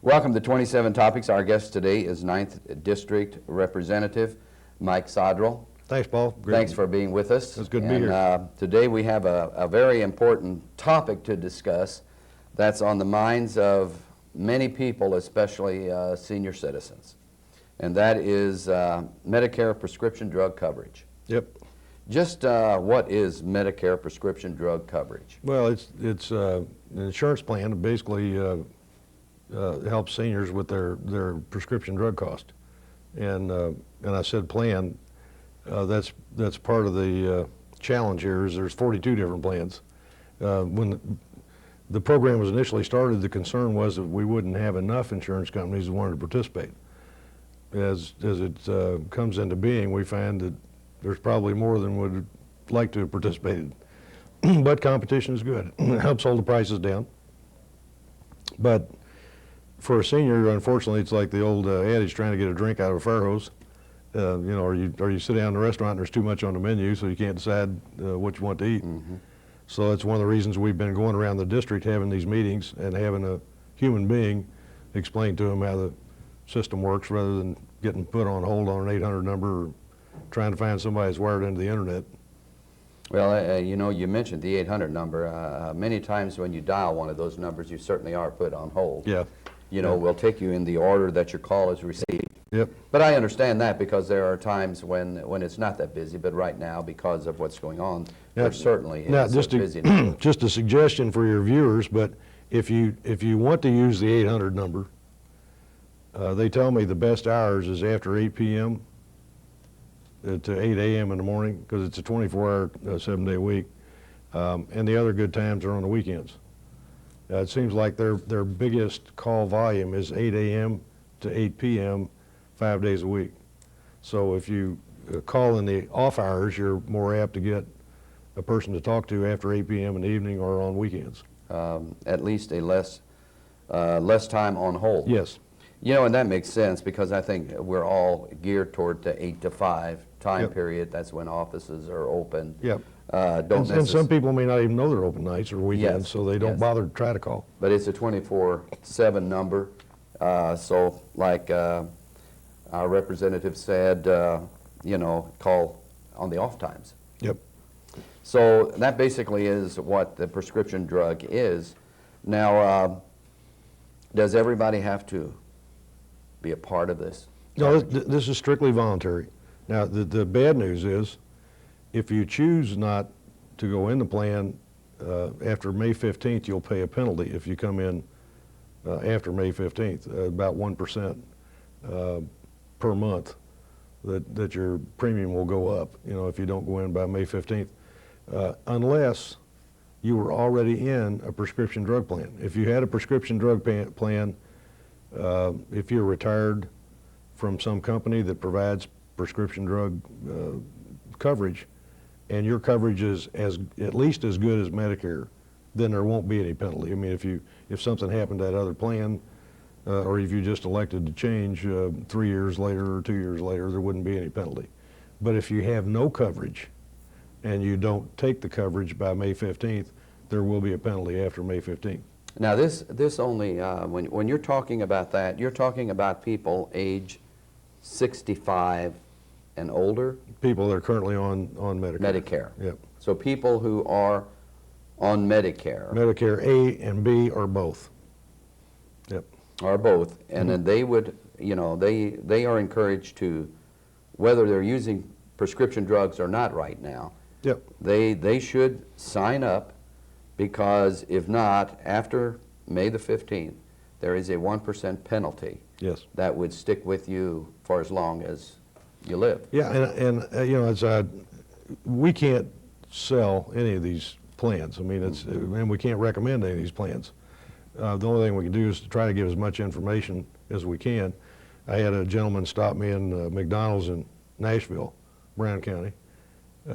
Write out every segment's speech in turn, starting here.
Welcome to 27 Topics. Our guest today is 9th District Representative Mike Sodrel. Thanks, Paul. Thanks for being with us. It's good to be here. Today we have a very important topic to discuss that's on the minds of many people, especially senior citizens, and that is Medicare Prescription Drug Coverage. Yep. Just what is Medicare Prescription Drug Coverage? Well, it's an insurance plan that basically helps seniors with their prescription drug cost. And I said plan. That's part of the challenge here. Is there's 42 different plans. When the program was initially started, the concern was that we wouldn't have enough insurance companies that wanted to participate. As it comes into being, we find that there's probably more than would like to have participated. But competition is good. It helps hold the prices down. But for a senior, unfortunately, it's like the old adage, trying to get a drink out of a fire hose. Or you sit down in a restaurant and there's too much on the menu, so you can't decide what you want to eat. Mm-hmm. So that's one of the reasons we've been going around the district having these meetings and having a human being explain to them how the system works, rather than getting put on hold on an 800 number or trying to find somebody that's wired into the internet. Well, you mentioned the 800 number. Many times when you dial one of those numbers, you certainly are put on hold. Yeah. We'll take you in the order that your call is received. Yep. But I understand that, because there are times when it's not that busy, but right now, because of what's going on, there certainly is a busy number. Just a suggestion for your viewers, but if you want to use the 800 number, they tell me the best hours is after 8 p.m. To 8 a.m. in the morning, because it's a 24-hour, 7-day week, and the other good times are on the weekends. It seems like their biggest call volume is 8 a.m. to 8 p.m. 5 days a week. So if you call in the off hours, you're more apt to get a person to talk to after 8 p.m. in the evening or on weekends. At least a less time on hold. Yes. And that makes sense, because I think we're all geared toward the 8 to 5 time Yep. period. That's when offices are open. Yep. And some people may not even know they're open nights or weekends, Yes. so they don't Yes. bother to try to call. But it's a 24/7 number. So like our representative said, call on the off times. Yep. So that basically is what the prescription drug is. Now, does everybody have to be a part of this? No, this is strictly voluntary. Now, the bad news is, if you choose not to go in the plan after May 15th, you'll pay a penalty if you come in after May 15th, about 1% per month, that your premium will go up, if you don't go in by May 15th, unless you were already in a prescription drug plan. If you had a prescription drug plan, if you're retired from some company that provides prescription drug coverage, and your coverage is at least as good as Medicare, then there won't be any penalty. I mean, if something happened to that other plan, or if you just elected to change 3 years later or 2 years later, there wouldn't be any penalty. But if you have no coverage and you don't take the coverage by May 15th, there will be a penalty after May 15th. Now this only, when you're talking about that, you're talking about people age 65 and older? People that are currently on Medicare. Medicare. Yep. So people who are on Medicare. Medicare A and B or both. Yep. Or both, and then they would, they are encouraged to, whether they're using prescription drugs or not right now, Yep. they should sign up, because if not, after May the 15th, there is a 1% penalty. Yes. That would stick with you for as long as you live. Yeah, and we can't sell any of these plans. I mean, and we can't recommend any of these plans. The only thing we can do is to try to give as much information as we can. I had a gentleman stop me in McDonald's in Nashville, Brown County,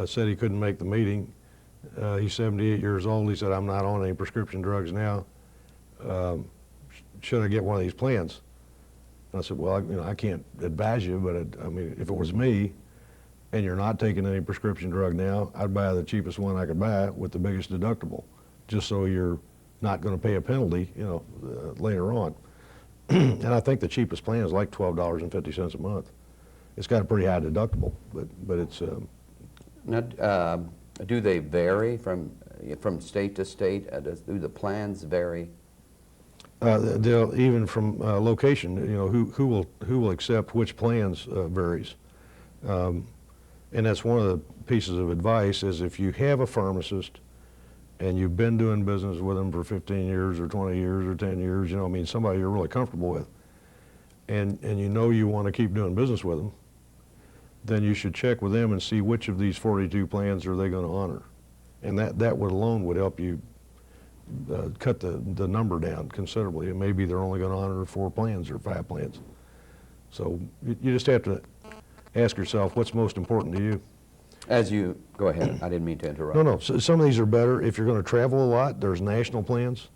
said he couldn't make the meeting. He's 78 years old. He said, "I'm not on any prescription drugs now. Should I get one of these plans?" And I said, "Well, I can't advise you, but I mean, if it was me and you're not taking any prescription drug now, I'd buy the cheapest one I could buy with the biggest deductible, just so you're not going to pay a penalty, later on." And I think the cheapest plan is like $12.50 a month. It's got a pretty high deductible, but it's, Now, do they vary from state to state? Do the plans vary? they'll, even from location, you know, who will accept which plans varies. And that's one of the pieces of advice is if you have a pharmacist and you've been doing business with them for 15 years or 20 years or 10 years, you know, I mean, somebody you're really comfortable with, and you know you want to keep doing business with them, then you should check with them and see which of these 42 plans are they going to honor. And that would alone would help you cut the number down considerably. And maybe they're only going to honor 4 plans or 5 plans. So you just have to ask yourself what's most important to you. Go ahead, I didn't mean to interrupt. No, so some of these are better. If you're going to travel a lot, there's national plans.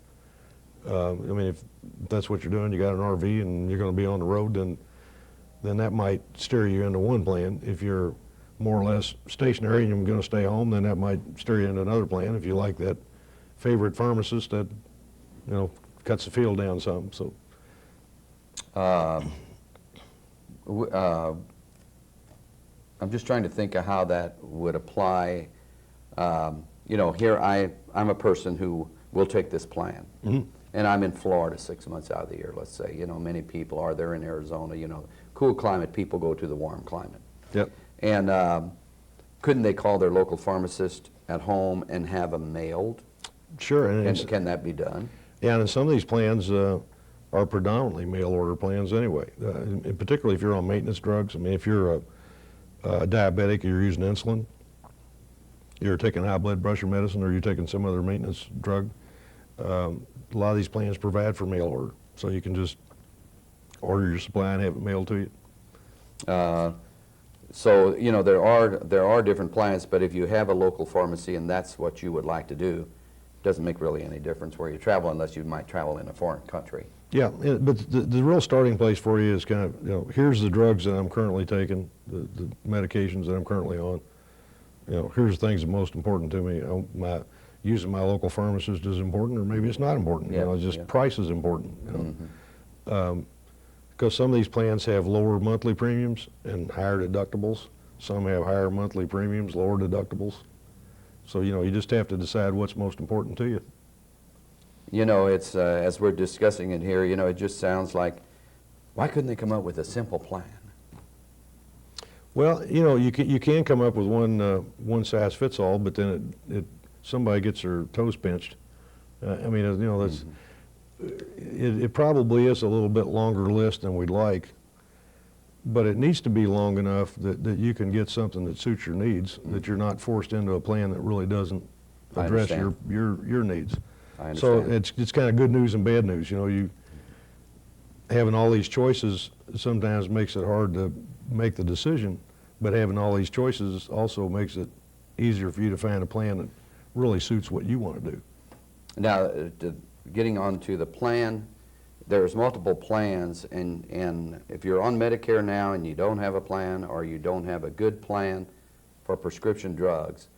I mean, if that's what you're doing, you got an RV and you're going to be on the road, then that might steer you into one plan. If you're more or less stationary and you're going to stay home, then that might steer you into another plan. If you like that favorite pharmacist that, you know, cuts the field down some. So. I'm just trying to think of how that would apply. You know, here I'm a person who will take this plan. Mm-hmm. And I'm in Florida 6 months out of the year, let's say. You know, many people are there in Arizona. You know, cool climate, people go to the warm climate. Yep. And couldn't they call their local pharmacist at home and have them mailed? Sure. And Can that be done? Yeah, and some of these plans are predominantly mail order plans anyway. And particularly if you're on maintenance drugs. I mean, if you're a diabetic, you're using insulin, you're taking high blood pressure medicine, or you're taking some other maintenance drug, a lot of these plans provide for mail order. So you can just order your supply and have it mailed to you. So, you know, there are different plans, but if you have a local pharmacy and that's what you would like to do, it doesn't make really any difference where you travel unless you might travel in a foreign country. Yeah, but the real starting place for you is kind of, you know, here's the drugs that I'm currently taking, the medications that I'm currently on. You know, here's the things that are most important to me. Using my local pharmacist is important, or maybe it's not important. Yeah, you know, just price is important. You know? Mm-hmm. Because some of these plans have lower monthly premiums and higher deductibles. Some have higher monthly premiums, lower deductibles. So, you know, you just have to decide what's most important to you. You know, it's as we're discussing it here, you know, it just sounds like, why couldn't they come up with a simple plan? Well, you know, you can come up with one size fits all, but then somebody gets their toes pinched. I mean, you know, that's it probably is a little bit longer list than we'd like, but it needs to be long enough that you can get something that suits your needs, that you're not forced into a plan that really doesn't address your needs. I So understand. it's kind of good news and bad news. You know, you having all these choices sometimes makes it hard to make the decision, but having all these choices also makes it easier for you to find a plan that really suits what you want to do. Now, getting on to the plan, there's multiple plans, and if you're on Medicare now and you don't have a plan, or you don't have a good plan for prescription drugs,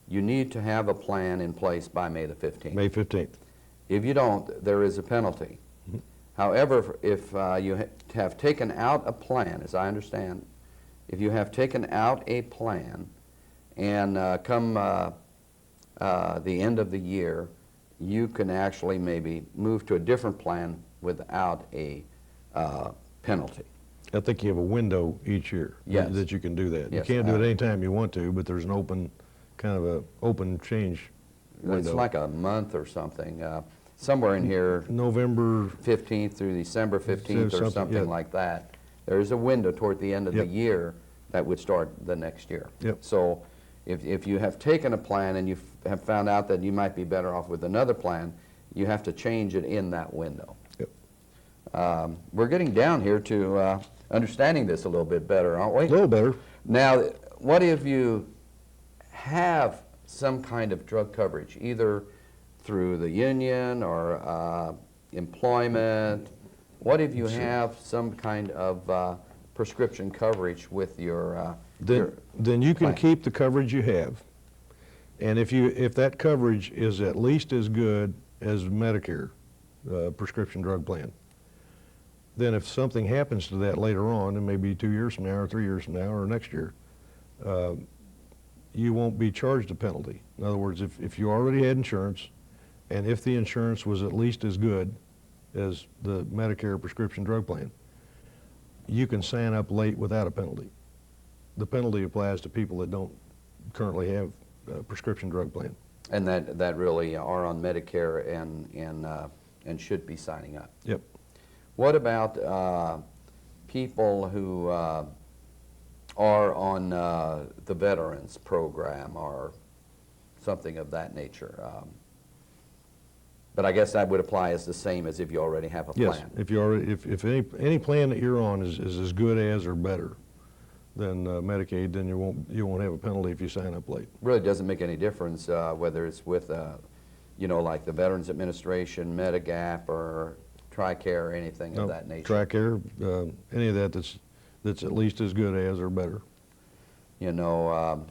you need to have a plan in place by May the 15th. May 15th. If you don't, there is a penalty. Mm-hmm. However, if you have taken out a plan, as I understand, if you have taken out a plan and come the end of the year, you can actually maybe move to a different plan without a penalty. I think you have a window each year that you can do that. Yes, You can't do it anytime you want to, but there's an open change window. It's like a month or something, somewhere in here, November 15th through December 15th or something like that. There is a window toward the end of the year that would start the next year. Yep. So if you have taken a plan and you have found out that you might be better off with another plan, you have to change it in that window. Yep. We're getting down here to understanding this a little bit better, aren't we? A little better. Now, what if you have some kind of drug coverage, either through the union or employment? What if you have some kind of prescription coverage with your Then you can plan? keep the coverage you have, and if that coverage is at least as good as Medicare prescription drug plan, then if something happens to that later on, and maybe 2 years from now, or 3 years from now, or next year, you won't be charged a penalty. In other words, if you already had insurance, and if the insurance was at least as good as the Medicare prescription drug plan, you can sign up late without a penalty. The penalty applies to people that don't currently have a prescription drug plan. And that really are on Medicare and should be signing up. Yep. What about people who are on the Veterans Program or something of that nature? But I guess that would apply as the same as if you already have a plan. Yes, if you already, if any plan that you're on is as good as or better than Medicaid, then you won't have a penalty if you sign up late. Really doesn't make any difference whether it's with, you know, like the Veterans Administration, Medigap, or TRICARE, or anything of that nature. TRICARE, any of that's at least as good as or better. You know,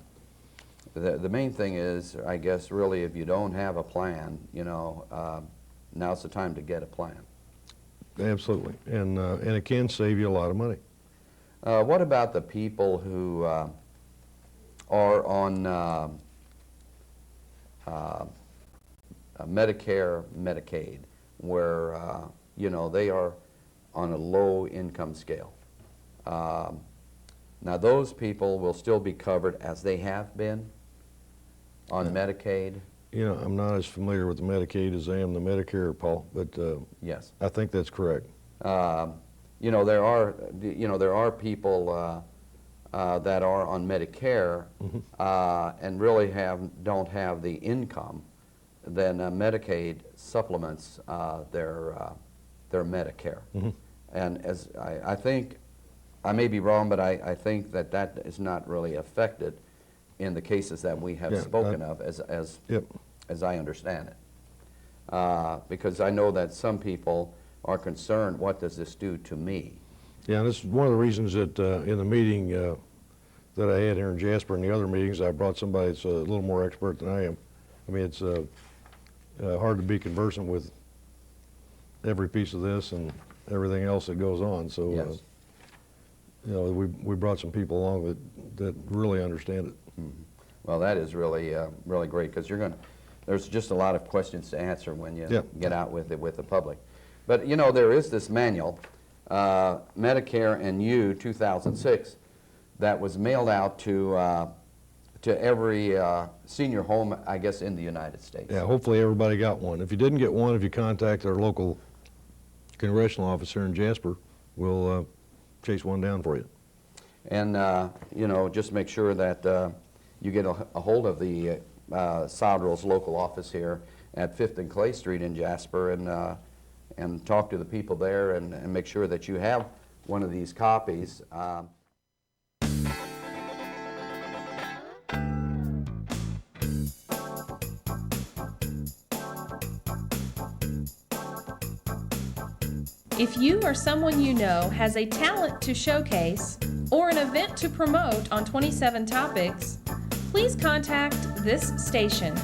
the main thing is, I guess, really, if you don't have a plan, you know, now's the time to get a plan. Absolutely, and it can save you a lot of money. What about the people who are on Medicare, Medicaid, where, you know, they are on a low income scale? Now, those people will still be covered as they have been on Medicaid? You know, I'm not as familiar with the Medicaid as I am the Medicare, Paul, but Yes. I think that's correct. You know, there are people that are on Medicare and really don't have the income. Then Medicaid supplements their Medicare. And as I think, I may be wrong, but I think that is not really affected in the cases that we have spoken of, as I understand it. Because I know that some people are concerned, what does this do to me? Yeah, and this is one of the reasons that in the meeting that I had here in Jasper and the other meetings, I brought somebody that's a little more expert than I am. I mean, it's hard to be conversant with every piece of this and everything else that goes on. So, Yes. you know, we brought some people along that really understand it. Well, that is really really great, because there's just a lot of questions to answer when you get out with it with the public. But you know, there is this manual, Medicare and You 2006, that was mailed out to every senior home, I guess, in the United States. Yeah, hopefully everybody got one. If you didn't get one, if you contact our local congressional office here in Jasper, we'll chase one down for you. And you know, just make sure that you get a hold of the Sodrel's local office here at 5th and Clay Street in Jasper, and talk to the people there, and make sure that you have one of these copies. If you or someone you know has a talent to showcase or an event to promote on 27 Topics, please contact this station